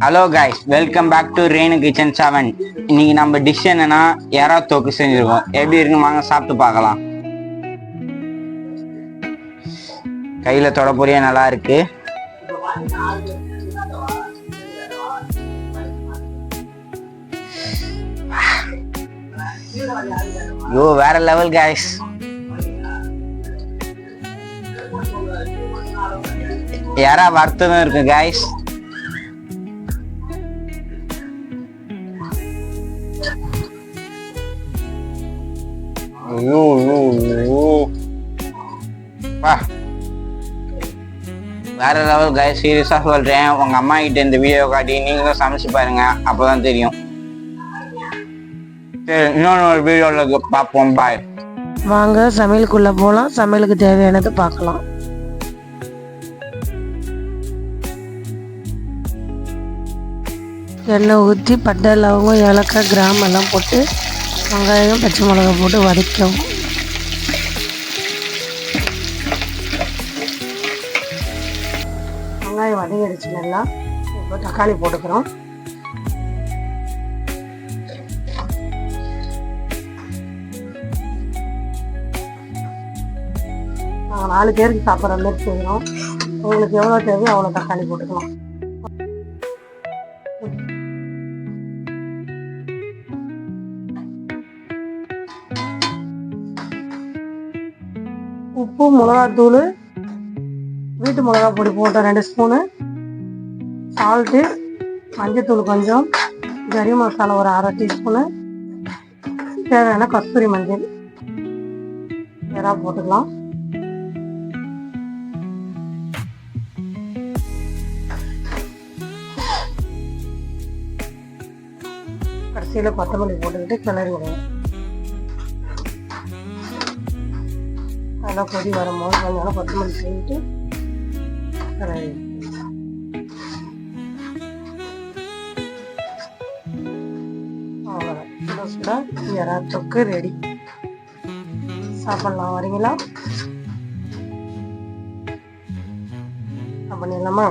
Hello guys, welcome back to Renu kitchen 7. இன்னைக்கு நம்ம dish என்னன்னா எறா தொக்கு செஞ்சிருக்கோம். எப்படி இருக்குன்னு வாங்க சாப்பிட்டு பார்க்கலாம். கையில தொட பொரியா நல்லா இருக்கு. யோ வேற லெவல் கைஸ். எறா வறுத்ததும் இருக்கு கைஸ். வேற லெவல் கைஸ், சீரியஸா சொல்றேன். உங்க அம்மா கிட்ட இந்த வீடியோ காட்டி நீங்களும் சமைச்சு பாருங்க, அப்பதான் தெரியும். சரி, இன்னொன்று வீடியோல பார்ப்போம். பாய். வாங்க சமையலுக்குள்ள போகலாம். சமையலுக்கு தேவையானது பார்க்கலாம். எண்ணெய் ஊற்றி பட்டை லவங்கம் ஏலக்காய் கிராம் எல்லாம் போட்டு வெங்காயம் பச்சை மிளகாய் போட்டு வதக்கவும். வெங்காயம் வதங்கிடுச்சு நல்லா. இப்போ தக்காளி போட்டுக்கிறோம். நாங்கள் 4 பேருக்கு சாப்பிட்ற மாதிரி செய்கிறோம். உங்களுக்கு எவ்வளோ தேவையோ அவ்வளோ தக்காளி போட்டுக்கலாம். உப்பு மிளகாத்தூள் வீட்டு மிளகா பொடி போட்டோம் 2 ஸ்பூனு, சால்ட்டு, மஞ்சத்தூள் கொஞ்சம், கறி மசாலா ஒரு 1/2 டீஸ்பூனு, தேவையான கஸ்தூரி மஞ்சள் எறா போட்டுக்கலாம். கடைசியில் கொத்தமல்லி போட்டுக்கிட்டு கிளறி விடுவோம். நல்லா கொதி வரும்போது கொஞ்சம் கொத்தமல்லி போட்டு கிளறி அவ்வளோதான். சுட எறா தொக்கு ரெடி. சாப்பிடலாம். வரீங்களா? பண்ணிடலாமா?